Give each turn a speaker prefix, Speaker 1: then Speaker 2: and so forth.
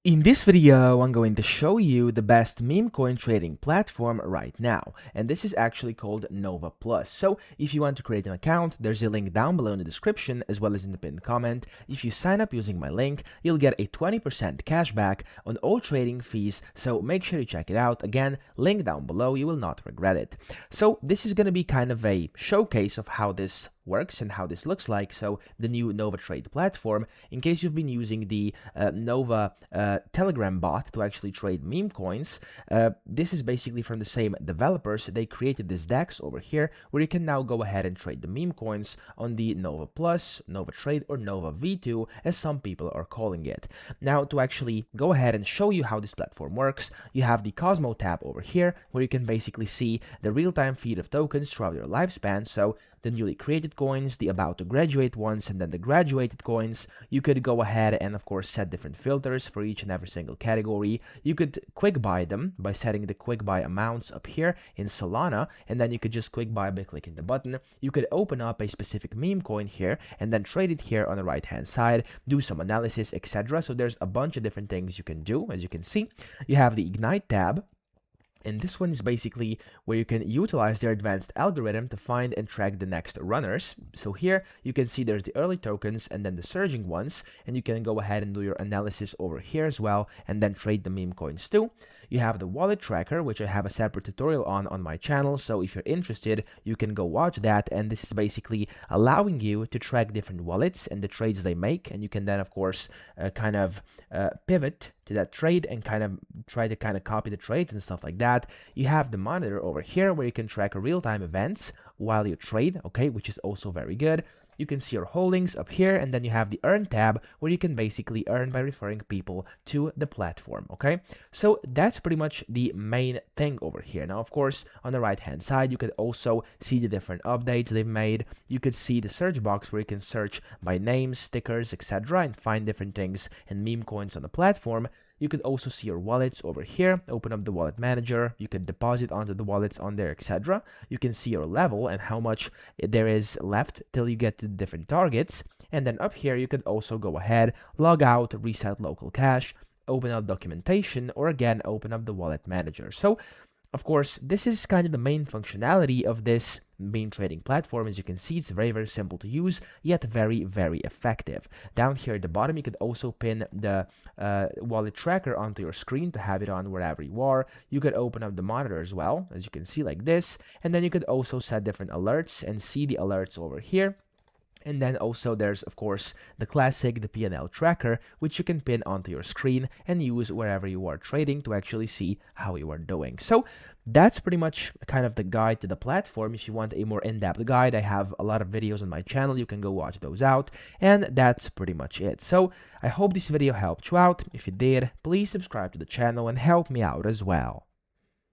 Speaker 1: In this video, I'm going to show you the best meme coin trading platform right now, and this is actually called Nova Plus. So if you want to create an account, there's a link down below in the description as well as in the pinned comment. If you sign up using my link, you'll get a 20% cashback on all trading fees, so make sure you check it out. Again, link down below, you will not regret it. So this is going to be kind of a showcase of how this works and how this looks like. So the new Nova Trade platform, in case you've been using the Nova Telegram bot to actually trade meme coins, this is basically from the same developers. They created this DEX over here where you can now go ahead and trade the meme coins on the Nova Plus, Nova Trade, or Nova V2 as some people are calling it. Now to actually go ahead and show you how this platform works, you have the Cosmo tab over here where you can basically see the real-time feed of tokens throughout your lifespan. So the newly created coins, the about to graduate ones, and then the graduated coins. You could go ahead and of course set different filters for each and every single category. You could quick buy them by setting the quick buy amounts up here in Solana, and then you could just quick buy by clicking the button. You could open up a specific meme coin here and then trade it here on the right hand side, do some analysis, etc. So there's a bunch of different things you can do. As you can see, you have the Ignite tab, and this one is basically where you can utilize their advanced algorithm to find and track the next runners. So here you can see there's the early tokens and then the surging ones, and you can go ahead and do your analysis over here as well and then trade the meme coins too. You have the wallet tracker, which I have a separate tutorial on my channel, so if you're interested, you can go watch that. And this is basically allowing you to track different wallets and the trades they make, and you can then of course pivot to that trade and try to copy the trade and stuff like that. You have the monitor over here where you can track real-time events while you trade, okay, which is also very good. You can see your holdings up here, and then you have the earn tab where you can basically earn by referring people to the platform, okay? So that's pretty much the main thing over here. Now, of course, on the right hand side, you could also see the different updates they've made. You could see the search box where you can search by names, stickers, etc. and find different things and meme coins on the platform. You could also see your wallets over here. Open up the wallet manager. You could deposit onto the wallets on there, etc. You can see your level and how much there is left till you get to the different targets. And then up here, you could also go ahead, log out, reset local cache, open up documentation, or again, open up the wallet manager. So of course, this is kind of the main functionality of this meme trading platform. As you can see, it's very, very simple to use, yet very, very effective. Down here at the bottom, you could also pin the wallet tracker onto your screen to have it on wherever you are. You could open up the monitor as well, as you can see like this, and then you could also set different alerts and see the alerts over here. And then also there's, of course, the classic, the P&L tracker, which you can pin onto your screen and use wherever you are trading to actually see how you are doing. So that's pretty much kind of the guide to the platform. If you want a more in-depth guide, I have a lot of videos on my channel. You can go watch those out. And that's pretty much it. So I hope this video helped you out. If it did, please subscribe to the channel and help me out as well.